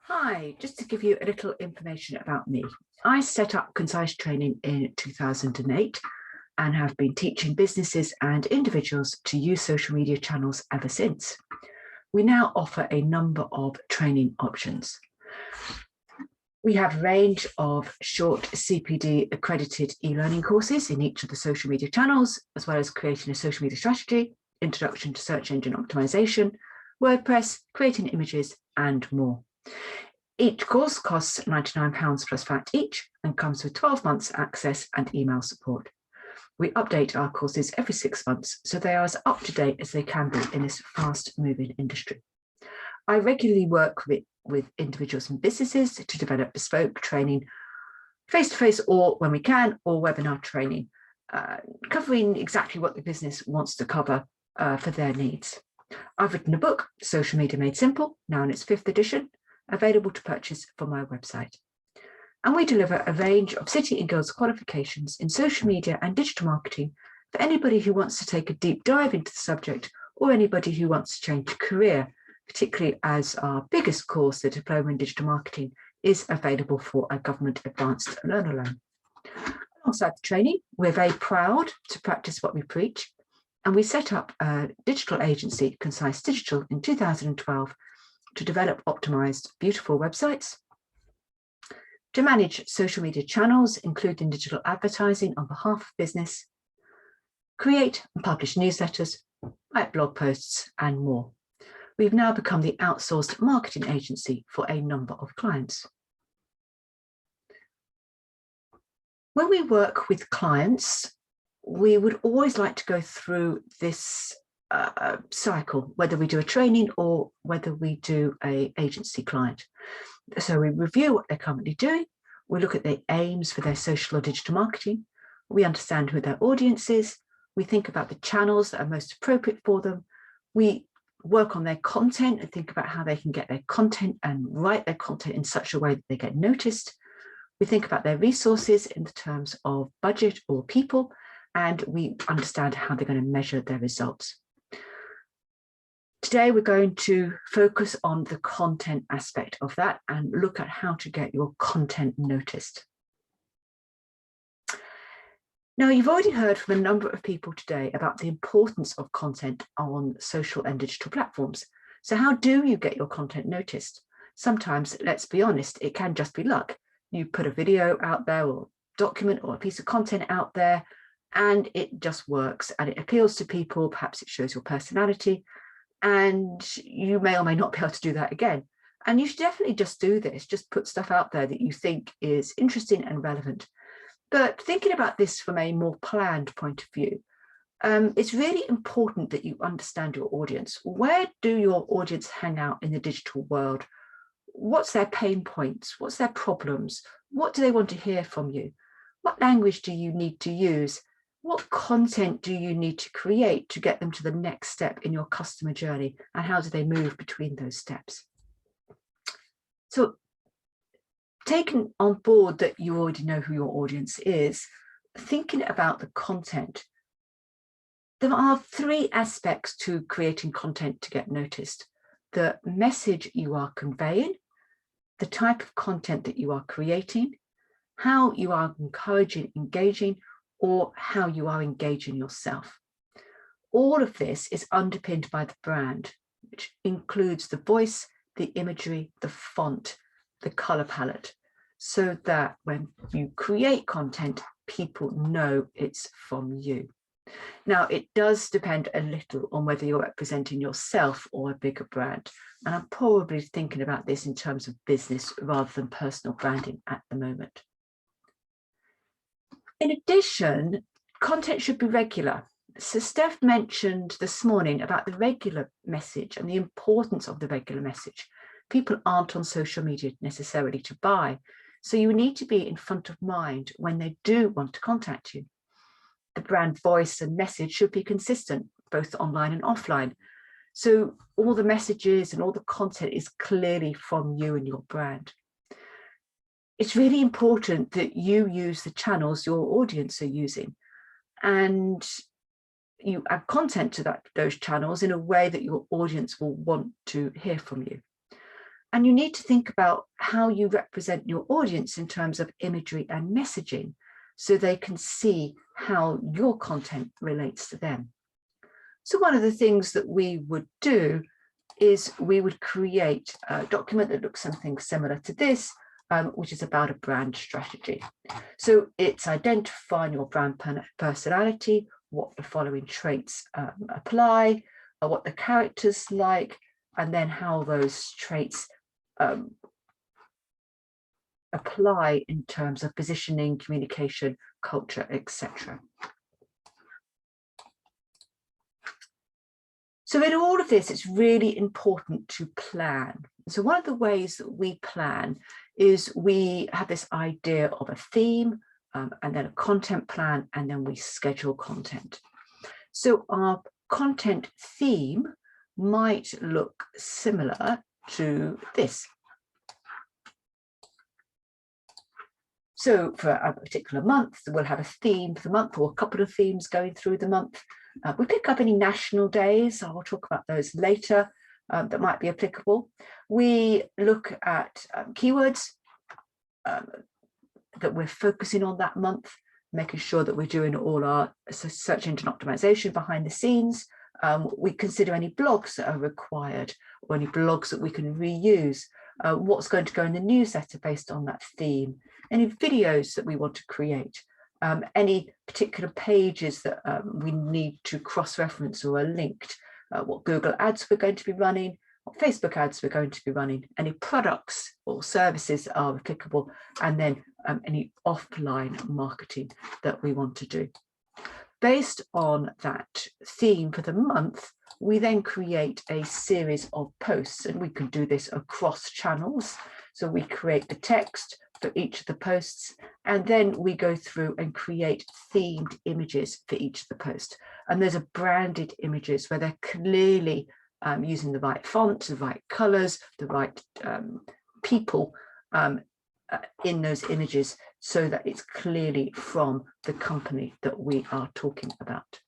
Hi, just to give you a little information about me. I set up Concise Training in 2008 and have been teaching businesses and individuals to use social media channels ever since. We now offer a number of training options. We have a range of short CPD accredited e-learning courses in each of the social media channels, as well as creating a social media strategy, introduction to search engine optimization, WordPress, creating images, and more. Each course costs £99 plus VAT each and comes with 12 months access and email support. We update our courses every 6 months, so they are as up to date as they can be in this fast moving industry. I regularly work with individuals and businesses to develop bespoke training, face-to-face or when we can, or webinar training, covering exactly what the business wants to cover for their needs. I've written a book, Social Media Made Simple, now in its 5th edition, available to purchase from my website. And we deliver a range of City and Guilds qualifications in social media and digital marketing for anybody who wants to take a deep dive into the subject or anybody who wants to change career, particularly as our biggest course, the Diploma in Digital Marketing, is available for a government advanced learner loan. Alongside the training, we're very proud to practice what we preach, and we set up a digital agency, Concise Digital, in 2012 to develop optimized, beautiful websites, to manage social media channels, including digital advertising on behalf of business, create and publish newsletters, write blog posts, and more. We've now become the outsourced marketing agency for a number of clients. When we work with clients, we would always like to go through this cycle, whether we do a training or whether we do an agency client. So we review what they're currently doing, we look at their aims for their social or digital marketing, we understand who their audience is, we think about the channels that are most appropriate for them, we work on their content and think about how they can get their content and write their content in such a way that they get noticed. We think about their resources in the terms of budget or people, and we understand how they're going to measure their results. Today, we're going to focus on the content aspect of that and look at how to get your content noticed. Now, you've already heard from a number of people today about the importance of content on social and digital platforms. So how do you get your content noticed? Sometimes, let's be honest, it can just be luck. You put a video out there or document or a piece of content out there, and it just works and it appeals to people. Perhaps it shows your personality, and you may or may not be able to do that again. And you should definitely just do this, just put stuff out there that you think is interesting and relevant. But thinking about this from a more planned point of view, it's really important that you understand your audience. Where do your audience hang out in the digital world? What's their pain points? What's their problems? What do they want to hear from you? What language do you need to use? What content do you need to create to get them to the next step in your customer journey? And how do they move between those steps? So, taking on board that you already know who your audience is, thinking about the content, there are 3 aspects to creating content to get noticed: the message you are conveying, the type of content that you are creating, how you are encouraging, engaging, or how you are engaging yourself. All of this is underpinned by the brand, which includes the voice, the imagery, the font, the color palette, so that when you create content, people know it's from you. Now, it does depend a little on whether you're representing yourself or a bigger brand. And I'm probably thinking about this in terms of business rather than personal branding at the moment. In addition, content should be regular. So Steph mentioned this morning about the regular message and the importance of the regular message. People aren't on social media necessarily to buy, so you need to be in front of mind when they do want to contact you. The brand voice and message should be consistent, both online and offline. So all the messages and all the content is clearly from you and your brand. It's really important that you use the channels your audience are using, and you add content to those channels in a way that your audience will want to hear from you. And you need to think about how you represent your audience in terms of imagery and messaging, so they can see how your content relates to them. So one of the things that we would do is we would create a document that looks something similar to this, which is about a brand strategy. So it's identifying your brand personality, what the following traits apply, what the characters like, and then how those traits apply in terms of positioning, communication, culture, etc. So in all of this, it's really important to plan. So one of the ways that we plan is we have this idea of a theme, and then a content plan, and then we schedule content. So our content theme might look similar to this. So for a particular month, we'll have a theme for the month, or a couple of themes going through the month. We pick up any national days. I'll talk about those later that might be applicable. We look at keywords that we're focusing on that month, making sure that we're doing all our search engine optimization behind the scenes. We consider any blogs that are required, or any blogs that we can reuse, what's going to go in the newsletter based on that theme, any videos that we want to create, any particular pages that we need to cross-reference or are linked, what Google ads we're going to be running, what Facebook ads we're going to be running, any products or services that are applicable, and then any offline marketing that we want to do. Based on that theme for the month, we then create a series of posts, and we can do this across channels. So we create the text for each of the posts, and then we go through and create themed images for each of the posts. And those are branded images where they're clearly using the right font, the right colors, the right people in those images, so that it's clearly from the company that we are talking about.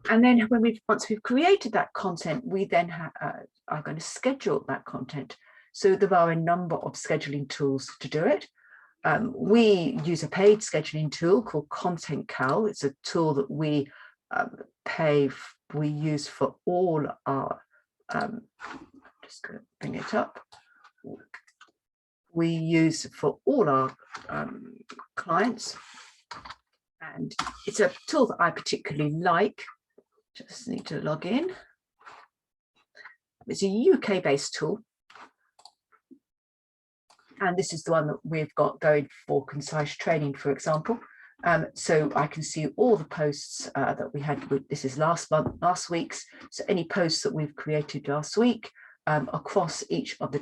And then once we've created that content, we then are going to schedule that content. So there are a number of scheduling tools to do it. We use a paid scheduling tool called Content Cal. It's a tool that we use for all our, just going to bring it up. We use for all our clients, and it's a tool that I particularly like. Just need to log in. It's a UK-based tool, and this is the one that we've got going for Concise Training, for example. So I can see all the posts that we had. This is last week's. So any posts that we've created last week across each of the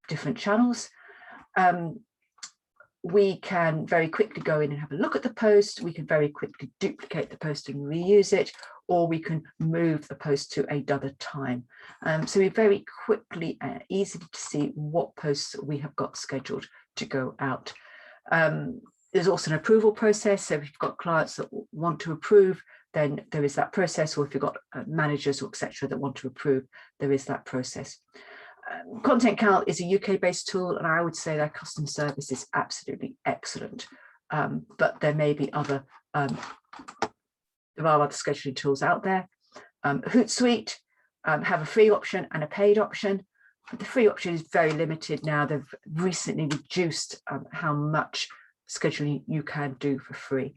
different channels. We can very quickly go in and have a look at the post. We can very quickly duplicate the post and reuse it, or we can move the post to another time. So we very quickly and easily to see what posts we have got scheduled to go out. There's also an approval process. So if you've got clients that want to approve, then there is that process, or if you've got managers or etc. that want to approve, there is that process. Content Cal is a UK-based tool, and I would say their customer service is absolutely excellent. But there may be other, there are other scheduling tools out there. Hootsuite have a free option and a paid option. The free option is very limited now. They've recently reduced how much scheduling you can do for free.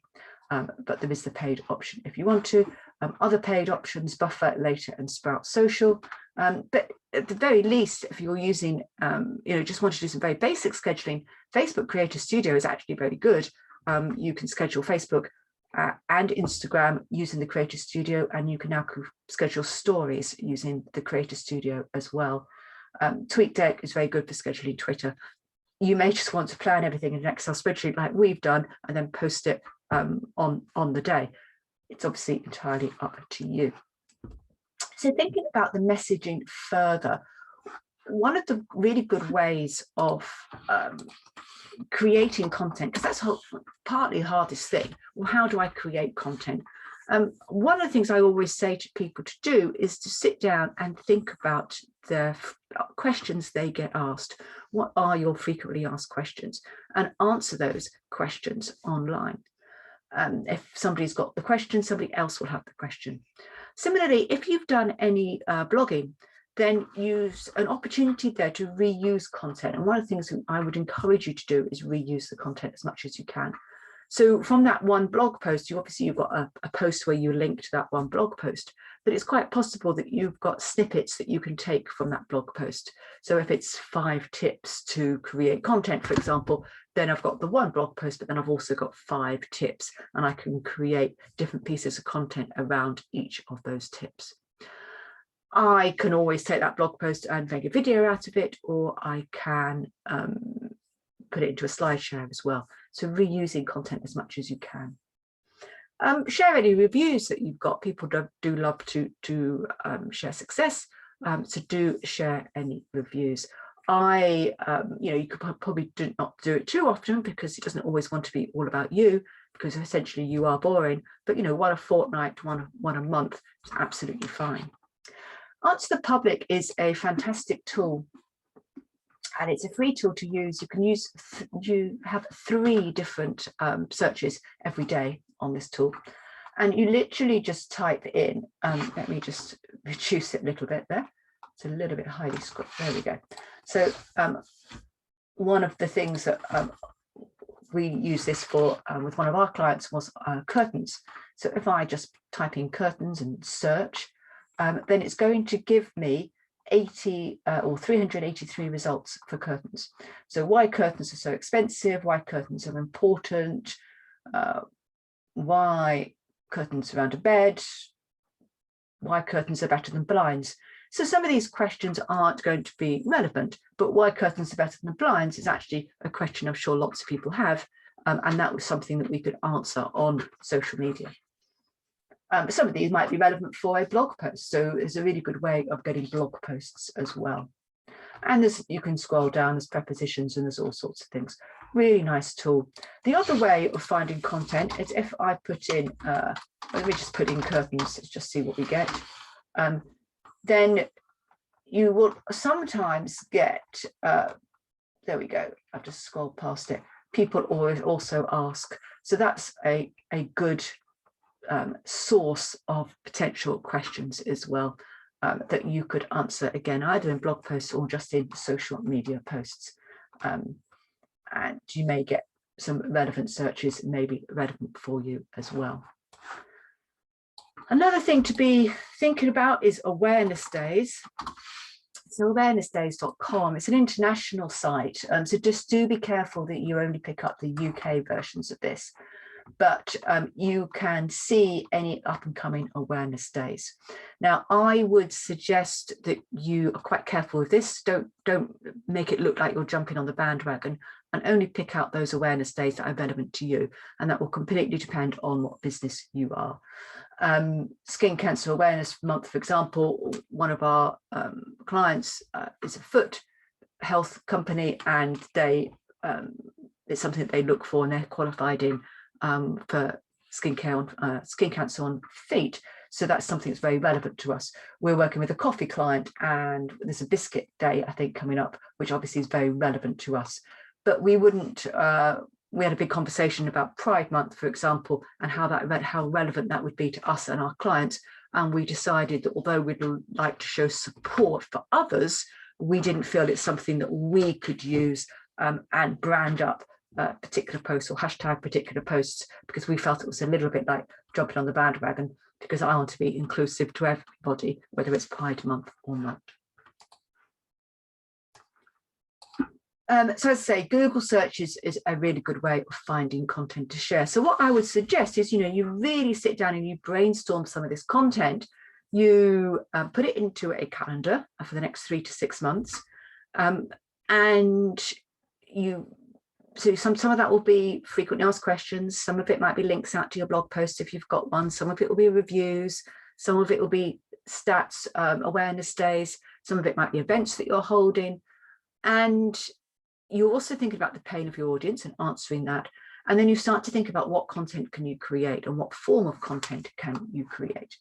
But there is the paid option if you want to. Other paid options, Buffer, Later, and Sprout Social. But at the very least, if you're using, just want to do some very basic scheduling, Facebook Creator Studio is actually very good. You can schedule Facebook and Instagram using the Creator Studio, and you can now schedule stories using the Creator Studio as well. TweetDeck is very good for scheduling Twitter. You may just want to plan everything in an Excel spreadsheet like we've done, and then post it on the day. It's obviously entirely up to you. So thinking about the messaging further, one of the really good ways of creating content, because that's partly the hardest thing. Well, how do I create content? One of the things I always say to people to do is to sit down and think about questions they get asked, what are your frequently asked questions, and answer those questions online. If somebody's got the question, somebody else will have the question. Similarly, if you've done any blogging, then use an opportunity there to reuse content. And one of the things I would encourage you to do is reuse the content as much as you can. So from that one blog post, you've got a post where you link to that one blog post, but it's quite possible that you've got snippets that you can take from that blog post. So if it's 5 tips to create content, for example, then I've got the one blog post, but then I've also got 5 tips, and I can create different pieces of content around each of those tips. I can always take that blog post and make a video out of it, or I can put it into a slideshare as well. So reusing content as much as you can. Share any reviews that you've got. People do love to share success, so do share any reviews. You could probably not do it too often, because it doesn't always want to be all about you, because essentially you are boring. But one a fortnight, one a month is absolutely fine. Answer the Public is a fantastic tool, and it's a free tool to use. You can use, you have 3 different searches every day on this tool, and you literally just type in, let me just reduce it a little bit there. It's a little bit highly scripted. There we go. So one of the things that we use this for with one of our clients was curtains. So if I just type in curtains and search, then it's going to give me 80 or 383 results for curtains. So why curtains are so expensive, why curtains are important, why curtains around a bed, why curtains are better than blinds. So some of these questions aren't going to be relevant, but why curtains are better than blinds is actually a question I'm sure lots of people have, and that was something that we could answer on social media. Some of these might be relevant for a blog post, so it's a really good way of getting blog posts as well. And you can scroll down, there's prepositions and there's all sorts of things. Really nice tool. The other way of finding content is if I put in, let me just put in curtains, let's just see what we get. Then you will sometimes get, there we go, I've just scrolled past it. People always also ask. So that's a good source of potential questions as well, that you could answer, again, either in blog posts or just in social media posts. And you may get some relevant searches, maybe relevant for you as well. Another thing to be thinking about is awareness days. So awarenessdays.com, it's an international site, so just do be careful that you only pick up the UK versions of this. But you can see any up and coming awareness days. Now, I would suggest that you are quite careful with this. Don't make it look like you're jumping on the bandwagon, and only pick out those awareness days that are relevant to you. And that will completely depend on what business you are. Skin Cancer Awareness Month, for example, one of our clients is a foot health company, and they it's something that they look for, and they're qualified in for skin cancer on feet. So that's something that's very relevant to us. We're working with a coffee client, and there's a biscuit day, I think, coming up, which obviously is very relevant to us. But we wouldn't, we had a big conversation about Pride Month, for example, and how relevant that would be to us and our clients. And we decided that although we'd like to show support for others, we didn't feel it's something that we could use and brand up particular posts or hashtag particular posts, because we felt it was a little bit like jumping on the bandwagon, because I want to be inclusive to everybody, whether it's Pride Month or not. So as I say, Google search is a really good way of finding content to share. So what I would suggest is, you really sit down and you brainstorm some of this content. You put it into a calendar for the next 3 to 6 months, and so some of that will be frequently asked questions. Some of it might be links out to your blog post if you've got one. Some of it will be reviews. Some of it will be stats, awareness days. Some of it might be events that you're holding. And you're also thinking about the pain of your audience and answering that. And then you start to think about what content can you create and what form of content can you create.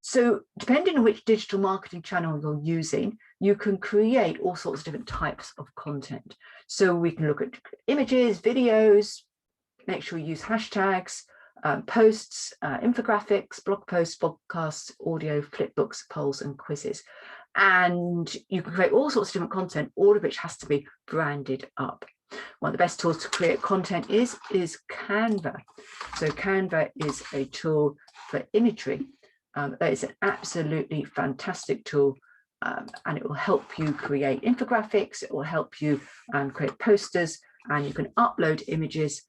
So depending on which digital marketing channel you're using, you can create all sorts of different types of content. So we can look at images, videos, make sure you use hashtags, posts, infographics, blog posts, podcasts, audio, flipbooks, polls, and quizzes. And you can create all sorts of different content, all of which has to be branded up. One of the best tools to create content is Canva. So Canva is a tool for imagery. That is an absolutely fantastic tool, and it will help you create infographics. It will help you create posters, and you can upload images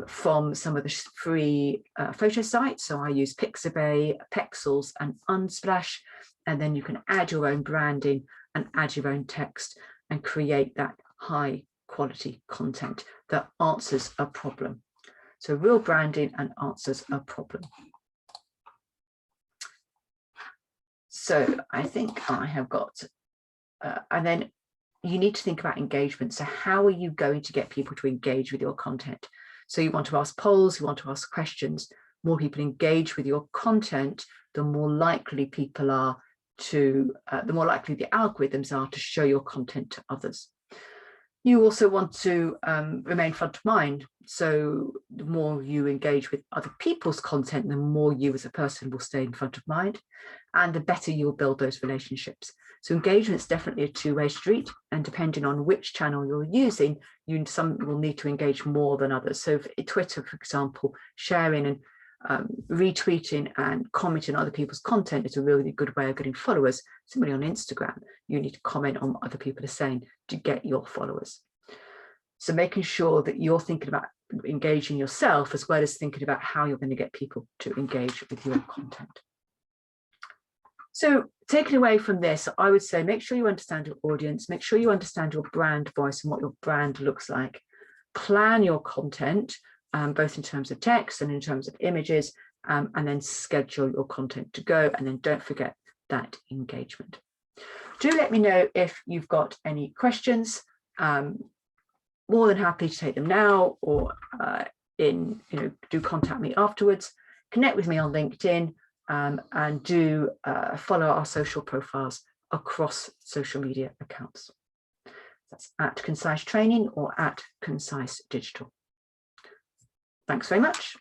from some of the free photo sites. So I use Pixabay, Pexels, and Unsplash, and then you can add your own branding and add your own text and create that high quality content that answers a problem. So real branding and answers a problem. So I think I have got, and then you need to think about engagement. So how are you going to get people to engage with your content? So you want to ask polls, you want to ask questions. More people engage with your content, the more likely people are to, the more likely the algorithms are to show your content to others. You also want to remain front of mind. So the more you engage with other people's content, the more you as a person will stay in front of mind, and the better you'll build those relationships. So engagement is definitely a two-way street, and depending on which channel you're using, some will need to engage more than others. So for Twitter, for example, sharing and retweeting and commenting on other people's content is a really good way of getting followers. Similarly on Instagram, you need to comment on what other people are saying to get your followers. So making sure that you're thinking about engaging yourself as well as thinking about how you're going to get people to engage with your content. So taking away from this, I would say make sure you understand your audience, make sure you understand your brand voice and what your brand looks like. Plan your content, both in terms of text and in terms of images, and then schedule your content to go. And then don't forget that engagement. Do let me know if you've got any questions. More than happy to take them now, or do contact me afterwards. Connect with me on LinkedIn, and do follow our social profiles across social media accounts. That's at Concise Training or at Concise Digital. Thanks very much.